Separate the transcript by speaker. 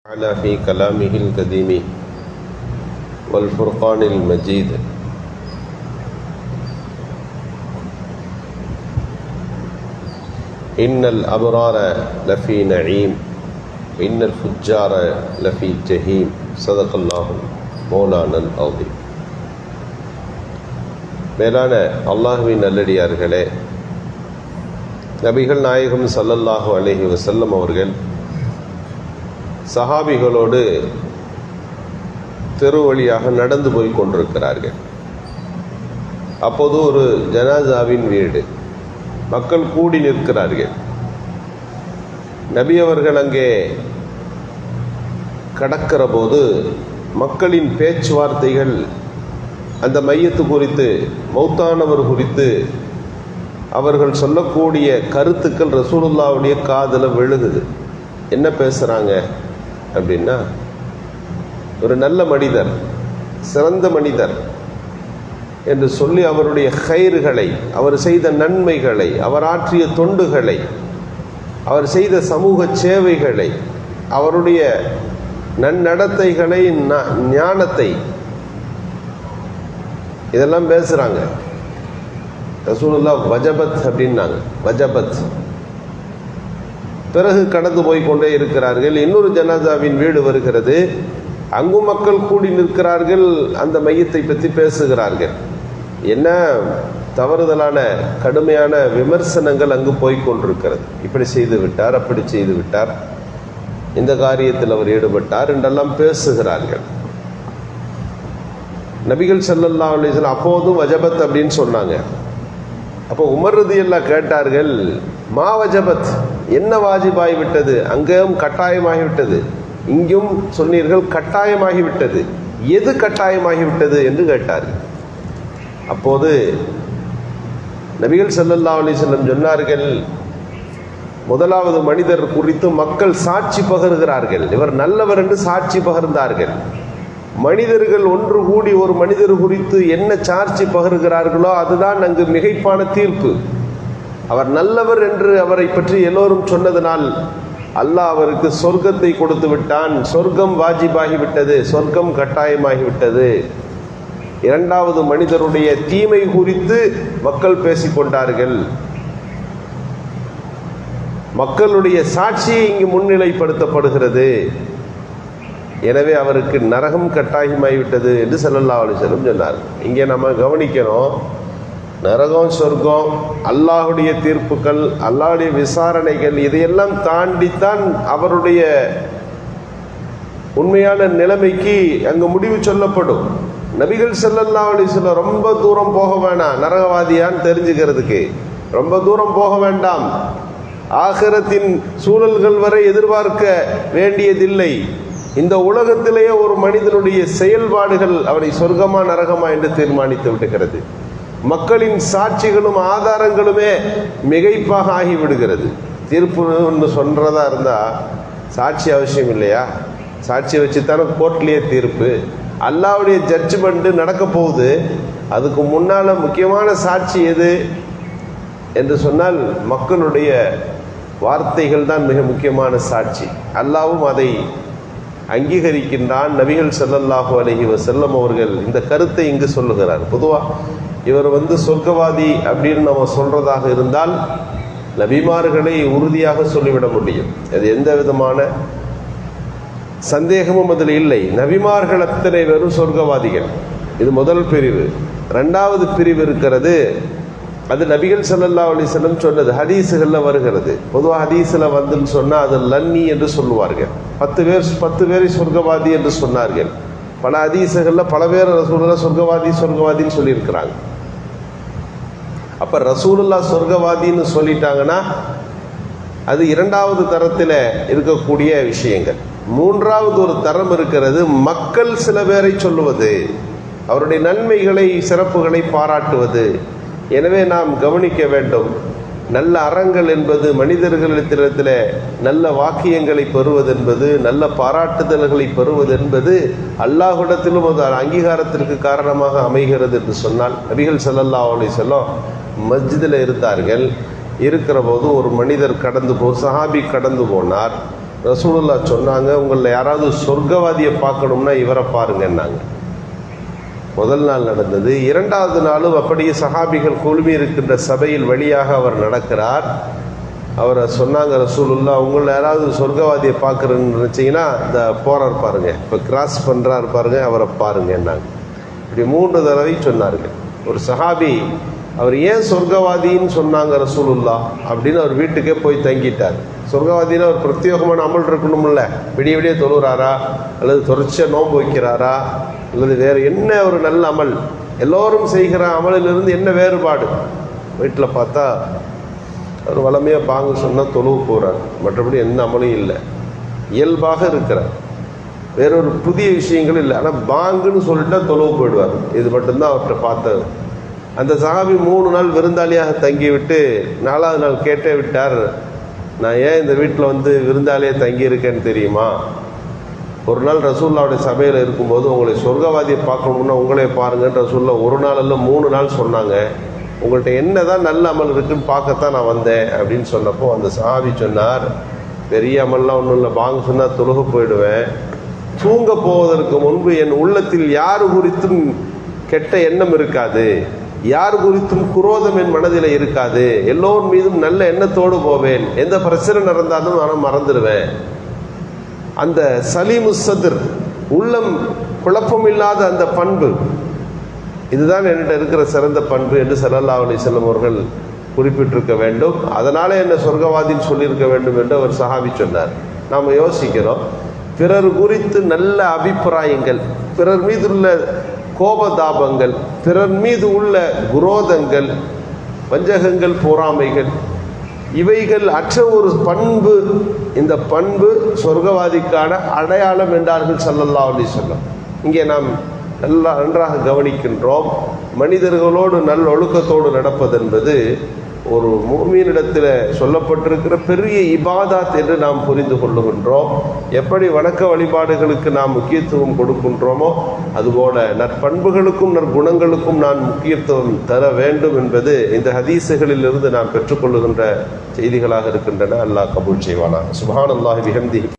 Speaker 1: على في كلامه القديم والفرقان المجيد إن الأبرار لفي نعيم إن الفجار لفي جحيم صدق الله مولانا العظيم. மேலான அல்லாஹ்வின் நல்லடியார்களே, நபிகள் நாயகம் ஸல்லல்லாஹு அலைஹி வஸல்லம் அவர்கள் சஹாபிகளோடு தெரு வழியாக நடந்து போய் கொண்டிருக்கிறார்கள். அப்போது ஒரு ஜனாசாவின் வீடு, மக்கள் கூடி நிற்கிறார்கள். நபி அவர்கள் அங்கே கடக்கிற போது மக்களின் பேச்சுவார்த்தைகள் அந்த மையத்து குறித்து, மௌத்தானவர் குறித்து அவர்கள் சொல்லக்கூடிய கருத்துக்கள் ரசூலுல்லாவுடைய காதில் விழுகுது. என்ன பேசுகிறாங்க அப்படின்னா, ஒரு நல்ல மனிதர், சிறந்த மனிதர் என்று சொல்லி அவருடைய கயிறுகளை, அவர் செய்த நன்மைகளை, அவர் ஆற்றிய தொண்டுகளை, அவர் செய்த சமூக சேவைகளை, அவருடைய நன்னடத்தைகளை, ஞானத்தை, இதெல்லாம் பேசுகிறாங்க. ரசூலுல்லாஹ் வஜபத் அப்படின்னாங்க, வஜபத். பிறகு கடந்து போய்கொண்டே இருக்கிறார்கள். இன்னொரு ஜனாசாவின் வீடு வருகிறது. அங்கும் மக்கள் கூடி நிற்கிறார்கள். அந்த மையத்தை பற்றி பேசுகிறார்கள். என்ன தவறுதலான கடுமையான விமர்சனங்கள் அங்கு போய்கொண்டிருக்கிறது. இப்படி செய்து விட்டார், அப்படி செய்து விட்டார், இந்த காரியத்தில் அவர் ஈடுபட்டார் என்றெல்லாம் பேசுகிறார்கள். நபிகள் ஸல்லல்லாஹு அலைஹி வஸல்லம் அப்போதும் வஜபத் அப்படின்னு சொன்னாங்க. அப்போ உமர் ரலியல்லாஹு கேட்டார்கள், மா வஜபத், என்ன வாஜிபாகிவிட்டது? அங்கேயும் கட்டாயமாகிவிட்டது, இங்கும் சொன்னீர்கள் கட்டாயமாகிவிட்டது, எது கட்டாயமாகிவிட்டது என்று கேட்டார்கள். அப்போது நபிகள் ஸல்லல்லாஹு அலைஹி வஸல்லம் சொன்னார்கள், முதலாவது மனிதர் குறித்து மக்கள் சாட்சி பகர்கிறார்கள், இவர் நல்லவர் என்று சாட்சி பகர்ந்தார்கள். மனிதர்கள் ஒன்று கூடி ஒரு மனிதர் குறித்து என்ன சாட்சி பகர்கிறார்களோ அதுதான் அங்கு மிகைப்பான தீர்ப்பு. அவர் நல்லவர் என்று அவரை பற்றி எல்லோரும் சொன்னதனால் அல்லாஹ் அவருக்கு சொர்க்கத்தை கொடுத்து விட்டான். சொர்க்கம் வாஜிபாகிவிட்டது, சொர்க்கம் கட்டாயமாகிவிட்டது. இரண்டாவது மனிதருடைய தீமை குறித்து மக்கள் பேசிக்கொண்டார்கள். மக்களுடைய சாட்சி இங்கு முன்னிலைப்படுத்தப்படுகிறது. எனவே அவருக்கு நரகம் கட்டாயமாகிவிட்டது என்று ஸல்லல்லாஹு அலைஹி வஸல்லம் சொன்னார். இங்கே நம்ம கவனிக்கணும், நரகம், சொர்க்கம், அல்லாஹுடைய தீர்ப்புகள், அல்லாஹுடைய விசாரணைகள், இதையெல்லாம் தாண்டித்தான் அவருடைய உண்மையான நிலைமைக்கு அங்கு முடிவு சொல்லப்படும். நபிகள் ஸல்லல்லாஹு அலைஹி வஸல்லம் ரொம்ப தூரம் போக வேணாம், நரகவாதியான்னு தெரிஞ்சுக்கிறதுக்கு ரொம்ப தூரம் போக வேண்டாம். ஆகிரத்தின் சூழல்கள் வரை எதிர்பார்க்க வேண்டியதில்லை. இந்த உலகத்திலேயே ஒரு மனிதனுடைய செயல்பாடுகள் அவனை சொர்க்கமா நரகமா என்று தீர்மானித்து விடுகிறது. மக்களின் சாட்சிகளும் ஆதாரங்களுமே மிகைப்பாக ஆகிவிடுகிறது. தீர்ப்பு சொல்றதா இருந்தா சாட்சி அவசியம் இல்லையா? சாட்சியை வச்சுத்தானே கோர்ட்லேயே தீர்ப்பு. அல்லாஹ்வுடைய ஜட்ஜ்மெண்ட் நடக்க போகுது. அதுக்கு முன்னால முக்கியமான சாட்சி எது என்று சொன்னால் மக்களுடைய வார்த்தைகள் தான் மிக முக்கியமான சாட்சி. அல்லாஹ்வும் அதை அங்கீகரிக்கின்றான். நபிகள் ஸல்லல்லாஹு அலைஹி வஸல்லம் அவர்கள் இந்த கருத்தை இங்கு சொல்லுகிறார். பொதுவாக இவர் சொர்க்கவாதி அப்படின்னு நம்ம சொல்றதாக இருந்தால் நபிமார்களை உறுதியாக சொல்லிவிட முடியும். அது எந்த விதமான சந்தேகமும் அதில் இல்லை. நபிமார்கள் அத்தனை பேரும் சொர்க்கவாதிகள். இது முதல் பிரிவு. இரண்டாவது பிரிவு இருக்கிறது, அது நபிகள் ஸல்லல்லாஹு அலைஹி வஸல்லம் சொன்னது, ஹதீஸுகளில் வருகிறது. பொதுவாக ஹதீஸில் வந்துன்னு சொன்னால் அது லன்னி என்று சொல்லுவார்கள். 10 பேரை சொர்க்கவாதி என்று சொன்னார்கள். பல ஹதீஸுகளில் பல பேர் ரசூலுல்லாஹ் சொர்க்கவாதின்னு சொல்லியிருக்கிறாங்க. அப்போ ரசூலுல்லாஹ் சொர்க்கவாதின்னு சொல்லிட்டாங்கன்னா அது இரண்டாவது தரத்தில் இருக்கக்கூடிய விஷயங்கள். மூன்றாவது ஒரு தரம் இருக்கிறது, மக்கள் சில பேரை சொல்லுவது, அவருடைய நன்மைகளை, சிறப்புகளை பாராட்டுவது. எனவே நாம் கவனிக்க வேண்டும், நல்ல அறங்கள் என்பது, மனிதர்களிடத்தில் நல்ல வாக்கியங்களை பெறுவது என்பது, நல்ல பாராட்டுதல்களை பெறுவது என்பது அல்லாஹ்விடத்திலும் அது அங்கீகாரத்திற்கு காரணமாக அமைகிறது என்று சொன்னால், நபிகள் ஸல்லல்லாஹு அலைஹி வஸல்லம் மஸ்ஜிதில் இருந்தார்கள். இருக்கிற போது ஒரு மனிதர் சஹாபி கடந்து போனார். ரசூலுல்லாஹ் சொன்னாங்க, உங்களில் யாராவது சொர்க்கவாதியை பார்க்கணும்னா இவரை பாருங்கன்னாங்க. முதல் நாள் நடந்தது. இரண்டாவது நாளும் அப்படியே சஹாபிகள் குழுமி இருக்கின்ற சபையில் வழியாக அவர் நடக்கிறார். அவரை சொன்னாங்க ரசூலுல்லாஹ், உங்களை யாராவது சொர்க்கவாதியை பார்க்குறேன்னு நினச்சிங்கன்னா இந்த போறார் பாருங்க, இப்போ கிராஸ் பண்ணுறாரு பாருங்க, அவரை பாருங்க என்னாங்க. இப்படி 3 தடவை சொன்னார்கள். ஒரு சஹாபி அவர் ஏன் சொர்க்கவாதின்னு சொன்னாங்க ரசூலுல்லாஹ் அப்படின்னு அவர் வீட்டுக்கே போய் தங்கிட்டார். சொர்க்கவாதினா ஒரு பிரத்யேகமான அமல் இருக்கணும்ல, விடிய விடிய தொழுகிறாரா அல்லது தொடர்ச்சியாக நோன்பு வைக்கிறாரா அல்லது வேறு என்ன ஒரு நல்ல அமல், எல்லோரும் செய்கிற அமலிலிருந்து என்ன வேறுபாடு? வீட்டில் பார்த்தா அவர் வளமையாக பாங்கு சொன்னால் தொழுவு போகிறார், மற்றபடி எந்த அமலும் இல்லை, இயல்பாக இருக்கிறார், வேறொரு புதிய விஷயங்கள் இல்லை. ஆனால் பாங்குன்னு சொல்லிட்டா தொழுவு போயிடுவார். இது மட்டும்தான் அவர்கிட்ட பார்த்தது. அந்த சஹாபி 3 நாள் விருந்தாளியாக தங்கிவிட்டு 4வது நாள் கேட்டே விட்டார், நான் ஏன் இந்த வீட்டில் வந்து விருந்தாளியாக தங்கியிருக்கேன்னு தெரியுமா? ஒரு நாள் ரசூலுல்லாஹ்வுடைய சபையில் இருக்கும்போது உங்களை சொர்க்கவாதியை பார்க்கணும்னா உங்களே பாருங்கன்னு ரசூலுல்லாஹ் 1 நாள் அல்ல 3 நாள் சொன்னாங்க. உங்கள்கிட்ட என்ன தான் நல்ல அமல் இருக்குன்னு பார்க்கத்தான் நான் வந்தேன் அப்படின்னு சொன்னப்போ அந்த சஹாபி சொன்னார், பெரிய அமல்லாம் ஒன்றும் இல்லை, பாங்க சொன்னால் தொழுக போயிடுவேன், தூங்க போவதற்கு முன்பு என் உள்ளத்தில் யார் குறித்தும் கெட்ட எண்ணம் இருக்காது, யார் குறித்தும் குரோதம் என் மனதில் இருக்காது, எல்லோர் மீதும் நல்ல எண்ணத்தோடு போவேன், எந்த பிரச்சனை நடந்தாலும் நான் மறந்துடுவேன். அந்த சலீமு சத்ர், உள்ளம் குழப்பம் இல்லாத அந்த பண்பு, இதுதான் என்கிட்ட இருக்கிற சிறந்த பண்பு என்று ஸல்லல்லாஹு அலைஹி வஸல்லம் அவர்கள் குறிப்பிட்டிருக்க வேண்டும். அதனால என்ன சொர்க்கவாதின்னு சொல்லியிருக்க வேண்டும் என்று அவர் சஹாபி சொன்னார். நாம் யோசிக்கிறோம், பிறர் குறித்து நல்ல அபிப்பிராயங்கள், பிறர் மீது உள்ள கோபதாபங்கள், பிறர் மீது உள்ள குரோதங்கள், வஞ்சகங்கள், பொறாமைகள், இவைகள் அற்ற ஒரு பண்பு, இந்த பண்பு சொர்க்கவாதிக்கான அடையாளம் என்றார்கள் ஸல்லல்லாஹு அலைஹி வஸல்லம். இங்கே நாம் நன்றாக கவனிக்கின்றோம், மனிதர்களோடு நல்ல ஒழுக்கத்தோடு நடப்பதென்பது ஒரு முஃமினிடத்தில் சொல்லப்பட்டிருக்கிற பெரிய இபாதத் என்று நாம் புரிந்து கொள்ளுகின்றோம். எப்படி வணக்க வழிபாடுகளுக்கு நாம் முக்கியத்துவம் கொடுக்கின்றோமோ அதுபோல நற்பண்புகளுக்கும் நற்குணங்களுக்கும் நான் முக்கியத்துவம் தர வேண்டும் என்பது இந்த ஹதீஸுகளில் இருந்து நாம் பெற்றுக்கொள்ளுகின்ற செய்திகளாக இருக்கின்றன. அல்லாஹ் கபூல் செய்வானாக. சுப்ஹானல்லாஹி பிஹம்திஹி.